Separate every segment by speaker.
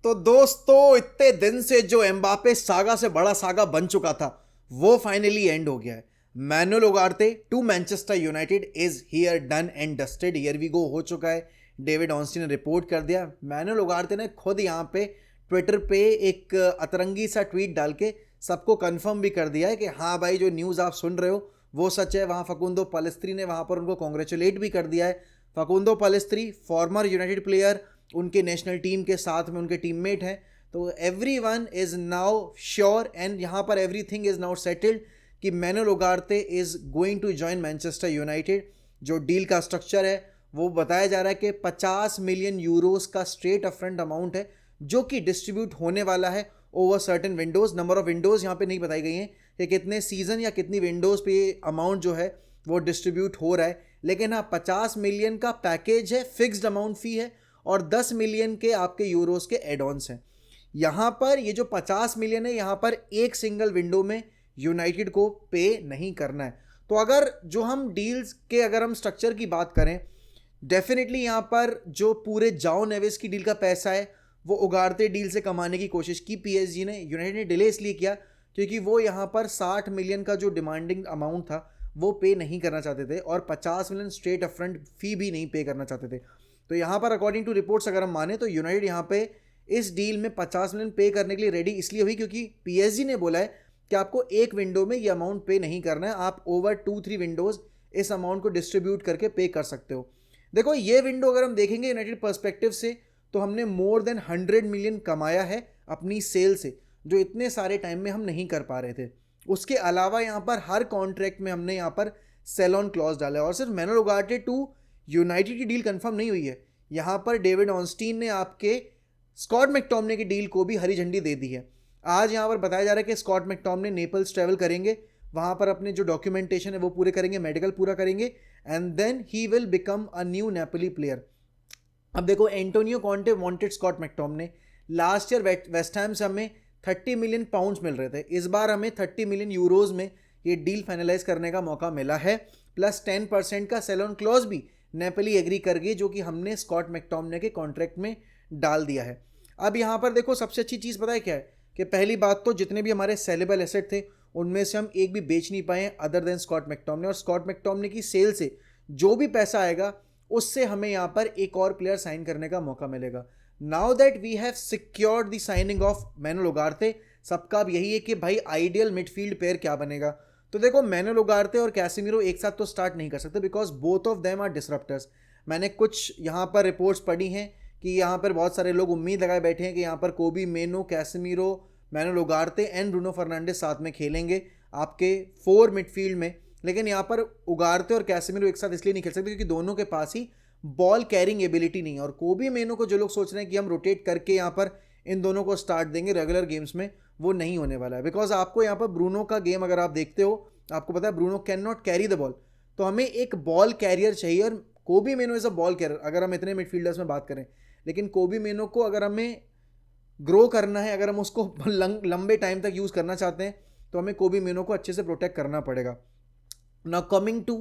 Speaker 1: तो दोस्तों इतने दिन से जो एम्बापे सागा से बड़ा सागा बन चुका था वो फाइनली एंड हो गया है। Manuel Ugarte to Manchester United is here done and dusted, here we go हो चुका है। डेविड ऑन्स्टी ने रिपोर्ट कर दिया। मैनुअल उगारते ने खुद यहाँ पे ट्विटर पे एक अतरंगी सा ट्वीट डाल के सबको कंफर्म भी कर दिया है कि हाँ भाई जो न्यूज़ आप सुन रहे हो वो सच है। वहाँ फकुंदो पलेस्त्री ने वहाँ पर उनको कॉन्ग्रेचुलेट भी कर दिया है। Facundo Pellistri former United player, उनके नेशनल टीम के साथ में उनके टीममेट हैं। तो everyone is now sure and यहाँ पर everything is now settled कि Manuel Ugarte is going to join Manchester United. जो डील का स्ट्रक्चर है वो बताया जा रहा है कि 50 मिलियन यूरोस का स्ट्रेट अपफ्रंट अमाउंट है जो कि डिस्ट्रीब्यूट होने वाला है over certain windows. Number of Windows यहाँ पे नहीं बताई गई हैं कि कितने सीज़न या कितनी विंडोज़ पे अमाउंट जो है वो डिस्ट्रीब्यूट हो रहा है। लेकिन हाँ 50 मिलियन का पैकेज है, फिक्स्ड अमाउंट फ़ी है और 10 मिलियन के आपके यूरोस के एड ऑन्स हैं। यहाँ पर ये जो 50 मिलियन है यहाँ पर एक सिंगल विंडो में यूनाइटेड को पे नहीं करना है। तो अगर जो हम डील्स के अगर हम स्ट्रक्चर की बात करें, डेफिनेटली यहाँ पर जो पूरे जाओ नेविस की डील का पैसा है वो उगारते डील से कमाने की कोशिश की पीएसजी ने। यूनाइटेड ने डिले इसलिए किया क्योंकि वो यहाँ पर 60 मिलियन का जो डिमांडिंग अमाउंट था वो पे नहीं करना चाहते थे और 50 मिलियन स्ट्रेट अपफ्रंट फी भी नहीं पे करना चाहते थे। तो यहाँ पर अकॉर्डिंग टू रिपोर्ट्स अगर हम माने तो यूनाइटेड यहाँ पे इस डील में 50 मिलियन पे करने के लिए रेडी इसलिए हुई क्योंकि पीएसजी ने बोला है कि आपको एक विंडो में ये अमाउंट पे नहीं करना है, आप ओवर 2-3 विंडोज़ इस अमाउंट को डिस्ट्रीब्यूट करके पे कर सकते हो। देखो ये विंडो अगर हम देखेंगे यूनाइटेड पर्सपेक्टिव से तो हमने मोर देन 100 मिलियन कमाया है अपनी सेल से, जो इतने सारे टाइम में हम नहीं कर पा रहे थे। उसके अलावा यहाँ पर हर कॉन्ट्रैक्ट में हमने यहाँ पर सेल ऑन क्लॉज डाला है और सिर्फ मैनुअल उगार्टे टू यूनाइटेड की डील कंफर्म नहीं हुई है, यहाँ पर डेविड ऑन्स्टीन ने आपके स्कॉट मैकटोमने की डील को भी हरी झंडी दे दी है। आज यहाँ पर बताया जा रहा है कि स्कॉट मैकटोमने नेपल्स ट्रैवल करेंगे, वहाँ पर अपने जो डॉक्यूमेंटेशन है वो पूरे करेंगे, मेडिकल पूरा करेंगे and then he will become a new Napoli player. अब देखो Antonio Conte wanted Scott McTominay, last year West Ham से हमें 30 मिलियन पाउंड्स मिल रहे थे, इस बार हमें 30 मिलियन यूरोज़ में ये डील फाइनलाइज करने का मौका मिला है, प्लस 10% का सेल ऑन क्लॉज भी नेपोली एग्री कर गई जो कि हमने स्कॉट मैकटोमने के कॉन्ट्रैक्ट में डाल दिया है। अब यहाँ पर देखो सबसे अच्छी चीज़ पता है क्या है कि पहली बात तो जितने भी हमारे सेलेबल एसेट थे उनमें से हम एक भी बेच नहीं पाए अदर देन स्कॉट मैकटोमने, और स्कॉट मैकटोमने की सेल से जो भी पैसा आएगा उससे हमें यहाँ पर एक और प्लेयर साइन करने का मौका मिलेगा। Now that we have secured the signing of Manuel Ugarte, सबका अब यही है कि भाई आइडियल मिडफील्ड पेयर क्या बनेगा। तो देखो मैनुअल उगारते और कैसेमीरो एक साथ तो स्टार्ट नहीं कर सकते because both of them are disruptors. मैंने कुछ यहाँ पर रिपोर्ट्स पढ़ी हैं कि यहाँ पर बहुत सारे लोग उम्मीद लगाए बैठे हैं कि यहाँ पर Kobbie Mainoo, Casemiro, Manuel Ugarte and Bruno Fernandes साथ में खेलेंगे आपके 4 मिडफील्ड में। लेकिन यहाँ पर उगारते और कैसेमीरो एक साथ इसलिए नहीं खेल सकते क्योंकि दोनों के पास ही बॉल कैरिंग एबिलिटी नहीं है। और कोबी मेनो को जो लोग सोच रहे हैं कि हम रोटेट करके यहाँ पर इन दोनों को स्टार्ट देंगे रेगुलर गेम्स में, वो नहीं होने वाला है बिकॉज आपको यहाँ पर ब्रूनो का गेम अगर आप देखते हो आपको पता है Bruno can not carry the ball, तो हमें एक बॉल कैरियर चाहिए और कोबी मेनो इज़ अ बॉल कैरियर अगर हम इतने मिडफील्डर्स में बात करें। लेकिन कोबी मेनो को अगर हमें ग्रो करना है, अगर हम उसको लंबे टाइम तक यूज़ करना चाहते हैं तो हमें कोबी मेनो को अच्छे से प्रोटेक्ट करना पड़ेगा। नाउ कमिंग टू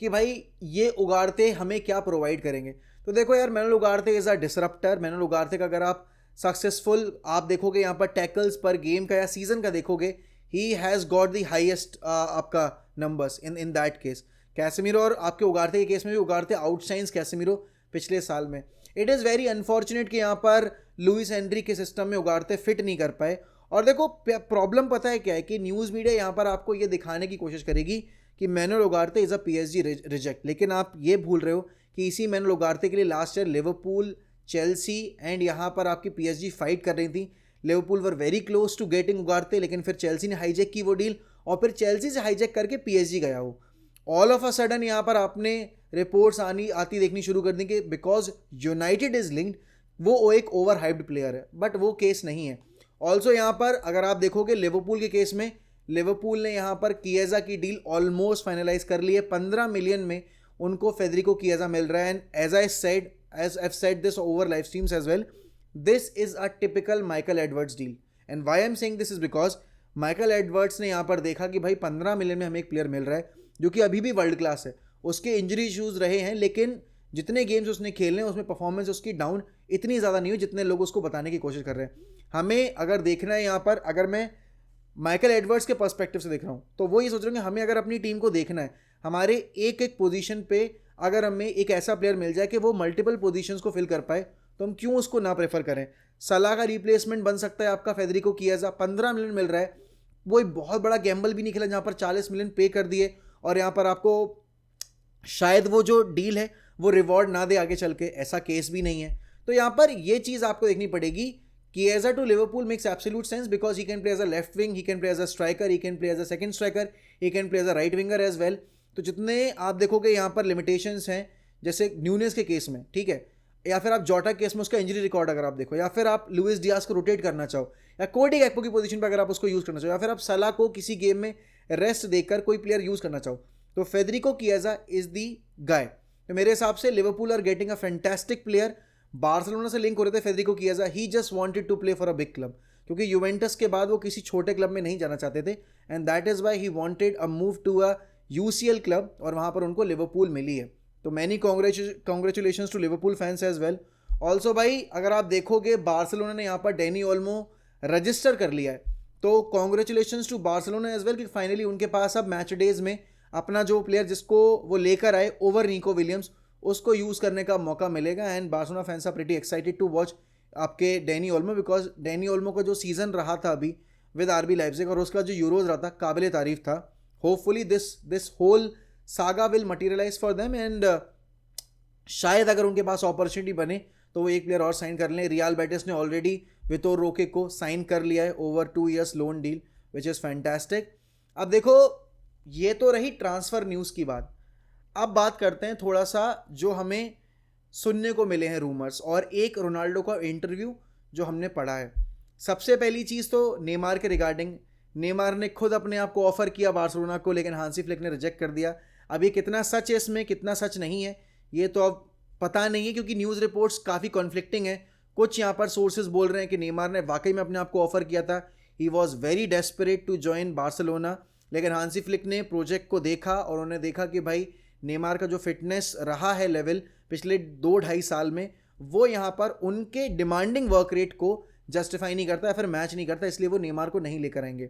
Speaker 1: कि भाई ये उगारते हमें क्या प्रोवाइड करेंगे, तो देखो यार Manuel Ugarte is a disruptor. Manuel Ugarte का अगर आप सक्सेसफुल आप देखोगे यहाँ पर टैकल्स पर गेम का या सीजन का देखोगे, he has got the highest आपका numbers in that case. Casemiro और आपके उगारते के केस में भी उगारते आउटशाइंस कैसेमीरो पिछले साल में। इट इज़ वेरी अनफॉर्चुनेट कि यहाँ पर लुइस एंड्री के सिस्टम में उगारते फिट नहीं कर पाए। और देखो प्रॉब्लम पता है क्या है कि न्यूज़ मीडिया यहाँ पर आपको ये दिखाने की कोशिश करेगी कि Manuel Ugarte is a PSG reject, लेकिन आप ये भूल रहे हो कि इसी मैनुअल उगारते के लिए last year Liverpool, Chelsea and यहाँ पर आपकी पीएसजी फाइट कर रही थी। Liverpool were very close to getting Ugarte, लेकिन फिर चेल्सी ने हाईजैक की वो डील और फिर चेल्सी से हाईजैक करके पीएसजी गया वो। ऑल ऑफ अ सडन यहाँ पर आपने रिपोर्ट्स आती देखनी शुरू कर दी कि बिकॉज यूनाइटेड इज लिंक्ड, वो एक ओवर हाइप्ड प्लेयर है, बट वो केस नहीं है। ऑल्सो यहाँ पर अगर आप देखोगे लिवरपूल के केस में, लिवरपूल ने यहाँ पर किएजा की डील ऑलमोस्ट फाइनलाइज कर ली है। 15 मिलियन में उनको फेडरिको किएजा मिल रहा है and as I said this over live streams as well, this is a typical Michael Edwards deal. And why I am saying this is because Michael Edwards ने यहाँ पर देखा कि भाई 15 मिलियन में हमें एक प्लेयर मिल रहा है जो कि अभी भी वर्ल्ड क्लास है, उसके इंजरी इश्यूज रहे हैं लेकिन जितने गेम्स उसने खेलने हैं उसमें परफॉर्मेंस उसकी डाउन इतनी ज़्यादा नहीं हुई जितने लोग उसको बताने की कोशिश कर रहे हैं। हमें अगर देखना है यहाँ पर, अगर मैं माइकल एडवर्ड्स के पर्सपेक्टिव से देख रहा हूँ तो वो ये सोच रहे हैं कि हमें अगर अपनी टीम को देखना है, हमारे एक एक पोजीशन पे अगर हमें एक ऐसा प्लेयर मिल जाए कि वो मल्टीपल पोजीशंस को फिल कर पाए तो हम क्यों उसको ना प्रेफर करें। सलाह का रिप्लेसमेंट बन सकता है आपका फेडरिको किएजा, 15 मिलियन मिल रहा है, वो एक बहुत बड़ा गैम्बल भी नहीं खेला जहाँ पर 40 मिलियन पे कर दिए और यहाँ पर आपको शायद वो जो डील है वो रिवॉर्ड ना दे आगे चल के, ऐसा केस भी नहीं है। तो यहाँ पर ये चीज़ आपको देखनी पड़ेगी। Chiesa to Liverpool makes absolute sense because he can play as a left wing, he can play as a striker, he can play as a second striker, he can play as a right winger as well। तो जितने आप देखोगे यहाँ पर limitations हैं, जैसे newness के case में, ठीक है, या फिर आप जोटा केस में उसका इंजरी रिकॉर्ड अगर आप देखो, या फिर आप लुइस डियास को रोटेट करना चाहो, या कोडी गैक्पो की पोजीशन पर अगर आप उसको यूज़ करना चाहो, या फिर आप सलाह को किसी गेम में रेस्ट देकर कोई प्लेयर यूज़ करना चाहो, तो फेडरिको किएजा इज दी गाय। तो मेरे हिसाब से Liverpool are getting a fantastic player. Barcelona से लिंक हो रहे थे Federico Chiesa, he just wanted to play for a big club, क्योंकि यूवेंटस के बाद वो किसी छोटे क्लब में नहीं जाना चाहते थे and that is why he wanted a move to a UCL club, और वहाँ पर उनको लिवरपूल मिली है। तो many congratulations to Liverpool fans as well. Also भाई अगर आप देखोगे बार्सिलोना ने यहाँ पर डैनी ओल्मो रजिस्टर कर लिया है, तो congratulations to Barcelona as well कि फाइनली उनके पास अब मैच डेज में अपना जो प्लेयर जिसको वो लेकर आए ओवर निको विलियम्स, उसको यूज़ करने का मौका मिलेगा। And Barcelona fans are pretty excited to watch आपके Dani Olmo, because Dani Olmo का जो सीज़न रहा था अभी विद आरबी लाइप्जिग और उसका जो यूरोज रहा था काबिल तारीफ था। Hopefully this whole saga will materialise for them and शायद अगर उनके पास अपॉर्चुनिटी बने तो वो एक प्लेयर और साइन कर लें। रियल बेटिस ने ऑलरेडी वितोर रोके को साइन कर लिया है over 2 years loan deal which is fantastic. अब देखो ये तो रही ट्रांसफ़र न्यूज़ की बात, अब बात करते हैं थोड़ा सा जो हमें सुनने को मिले हैं रूमर्स और एक रोनाल्डो का इंटरव्यू जो हमने पढ़ा है। सबसे पहली चीज़ तो नेमार के रिगार्डिंग, नेमार ने खुद अपने आप को ऑफ़र किया बार्सिलोना को, लेकिन हांसी फ्लिक ने रिजेक्ट कर दिया। अब ये कितना सच है, इसमें कितना सच नहीं है ये तो अब पता नहीं है, क्योंकि न्यूज़ रिपोर्ट्स काफ़ी कॉन्फ्लिक्टिंग है। कुछ यहाँ पर सोर्सेज बोल रहे हैं कि नेमार ने वाकई में अपने आप को ऑफ़र किया था, he was very desperate to join Barcelona, लेकिन हांसी फ्लिक ने प्रोजेक्ट को देखा और उन्होंने देखा कि भाई नेमार का जो फिटनेस रहा है लेवल पिछले 2-2.5 साल में, वो यहाँ पर उनके डिमांडिंग वर्क रेट को जस्टिफाई नहीं करता है, फिर मैच नहीं करता, इसलिए वो नेमार को नहीं लेकर आएंगे।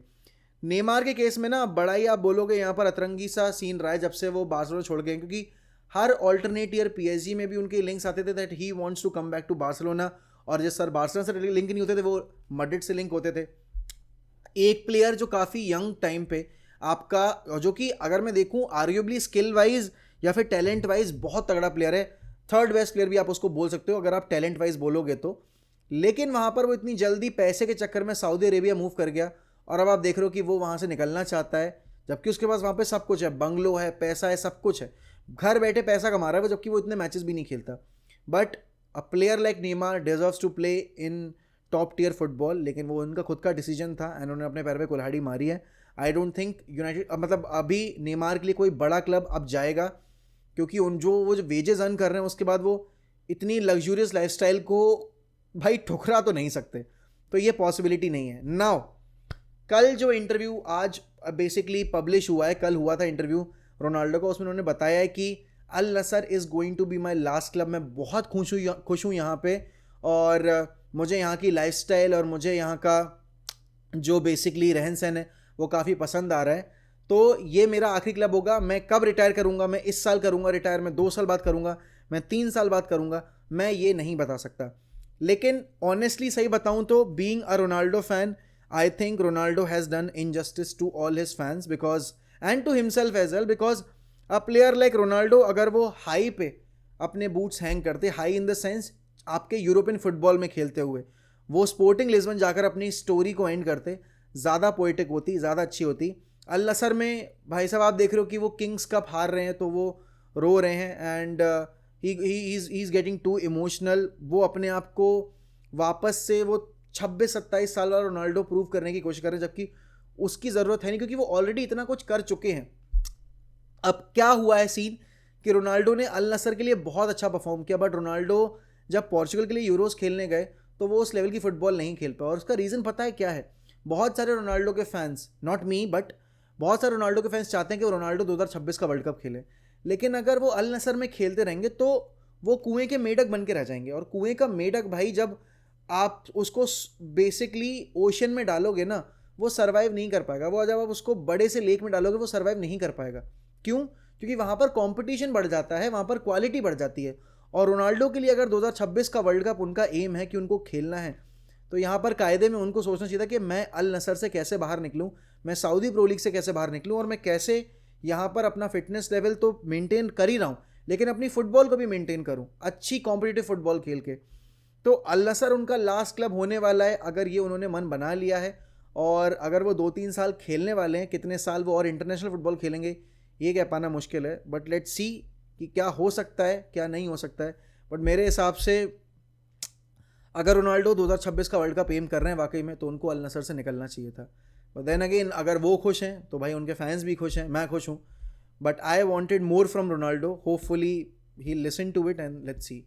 Speaker 1: नेमार के केस में ना बड़ा ही आप बोलोगे यहाँ पर अतरंगी सा सीन रहा है जब से वो बार्सिलोना छोड़ गए, क्योंकि हर ऑल्टरनेट ईयर पीएसजी में भी उनके लिंक्स आते थे that he wants to come back to Barcelona, और जिस सर बार्सिलोना से लिंक नहीं होते थे वो मैड्रिड से लिंक होते थे। एक प्लेयर जो काफ़ी यंग टाइम पे आपका, जो कि अगर मैं देखूं आर्ग्यूबली स्किल वाइज या फिर टैलेंट वाइज बहुत तगड़ा प्लेयर है, थर्ड बेस्ट प्लेयर भी आप उसको बोल सकते हो अगर आप टैलेंट वाइज बोलोगे तो, लेकिन वहाँ पर वो इतनी जल्दी पैसे के चक्कर में सऊदी अरेबिया मूव कर गया और अब आप देख रहे हो कि वो वहाँ से निकलना चाहता है, जबकि उसके पास वहाँ पे सब कुछ है, बंगलो है, पैसा है, सब कुछ है, घर बैठे पैसा कमा रहा है वो, जबकि वो इतने मैचेस भी नहीं खेलता। But a player like Neymar deserves to play in top tier football, लेकिन वो उनका खुद का डिसीजन था एंड उन्होंने अपने पैर पे कुल्हाड़ी मारी है। आई डोंट थिंक यूनाइटेड मतलब अभी नेमार के लिए कोई बड़ा क्लब अब जाएगा, क्योंकि वो जो वेजेस अर्न कर रहे हैं उसके बाद वो इतनी लग्जूरियस लाइफस्टाइल को भाई ठुकरा तो नहीं सकते, तो ये पॉसिबिलिटी नहीं है। नाउ कल जो इंटरव्यू आज बेसिकली पब्लिश हुआ है, कल हुआ था इंटरव्यू रोनाल्डो का, उसमें उन्होंने बताया है कि Al Nassr is going to be my last club, मैं बहुत खुश हूँ यहाँ पे, और मुझे यहाँ की लाइफस्टाइल और मुझे यहाँ का जो बेसिकली रहन सहन है वो काफ़ी पसंद आ रहा है, तो ये मेरा आखिरी क्लब होगा। मैं कब रिटायर करूँगा, मैं इस साल करूँगा रिटायर, मैं 2 साल बाद करूँगा, मैं 3 साल बाद करूँगा, मैं ये नहीं बता सकता। लेकिन ऑनेस्टली सही बताऊँ तो being a Ronaldo fan, I think Ronaldo has done injustice to all his fans because and to himself as well, because a player like Ronaldo अगर वो हाई पे अपने बूट्स हैंग करते, हाई इन द सेंस आपके European football में खेलते हुए, वो स्पोर्टिंग लिस्बन जाकर अपनी स्टोरी को एंड करते, ज़्यादा पोइटिक होती, ज़्यादा अच्छी होती। अल नसर में भाई साहब आप देख रहे हो कि वो किंग्स कप हार रहे हैं तो वो रो रहे हैं and he is getting too emotional, वो अपने आप को वापस से वो 26-27 साल वाला रोनाल्डो प्रूव करने की कोशिश कर रहे हैं, जबकि उसकी ज़रूरत है नहीं, क्योंकि वो ऑलरेडी इतना कुछ कर चुके हैं। अब क्या हुआ है सीन कि रोनाल्डो ने अल नसर के लिए बहुत अच्छा परफॉर्म किया, बट रोनाल्डो जब पोर्चुगल के लिए यूरोस खेलने गए तो वो उस लेवल की फुटबॉल नहीं खेल पाया, और उसका रीज़न पता है क्या है? बहुत सारे रोनाल्डो के फैंस, नॉट मी बट बहुत सारे रोनाल्डो के फैंस चाहते हैं कि वो रोनाल्डो 2026 का वर्ल्ड कप खेले, लेकिन अगर वो अल नसर में खेलते रहेंगे तो वो कुएं के मेढक बन के रह जाएंगे। और कुएं का मेढक भाई जब आप उसको बेसिकली ओशन में डालोगे ना, वो सर्वाइव नहीं कर पाएगा। वो जब आप उसको बड़े से लेक में डालोगे वो सर्वाइव नहीं कर पाएगा। क्यों? क्योंकि वहाँ पर कंपटीशन बढ़ जाता है, वहाँ पर क्वालिटी बढ़ जाती है। और रोनाल्डो के लिए अगर 2026 का वर्ल्ड कप उनका एम है कि उनको खेलना है, तो यहाँ पर कायदे में उनको सोचना चाहिए था कि मैं अल नसर से कैसे बाहर निकलूँ, मैं सऊदी प्रो लीग से कैसे बाहर निकलूँ, और मैं कैसे यहाँ पर अपना फिटनेस लेवल तो मेंटेन कर ही रहा हूँ, लेकिन अपनी फुटबॉल को भी मेंटेन करूँ, अच्छी कॉम्पिटिटिव फुटबॉल खेल के। तो अल नसर उनका लास्ट क्लब होने वाला है, अगर ये उन्होंने मन बना लिया है। और अगर वो 2-3 साल खेलने वाले हैं, कितने साल वो और इंटरनेशनल फुटबॉल खेलेंगे ये कह पाना मुश्किल है। बट लेट्स सी कि क्या हो सकता है, क्या नहीं हो सकता है। बट मेरे हिसाब से अगर रोनाल्डो 2026 का वर्ल्ड कप एम कर रहे हैं वाकई में, तो उनको अल नसर से निकलना चाहिए था। बट देन अगेन अगर वो खुश हैं तो भाई उनके फैंस भी खुश हैं, मैं खुश हूँ। But I wanted more from Ronaldo, hopefully he listen to it and let's see.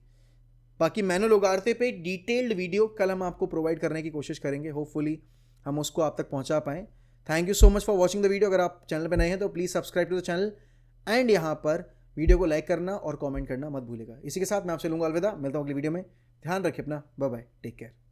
Speaker 1: बाकी मैनुअल उगारते पे डिटेल्ड वीडियो कल हम आपको प्रोवाइड करने की कोशिश करेंगे, होपफुली हम उसको आप तक पहुंचा पाएँ। Thank you so much for watching the video. अगर आप चैनल पर नए हैं तो please subscribe to the channel and यहाँ पर वीडियो को लाइक करना और कमेंट करना मत भूलिएगा। इसी के साथ मैं आपसे लूँगा अलविदा, मिलता हूँ अगली वीडियो में। ध्यान रखिए अपना, बाय बाय, टेक केयर।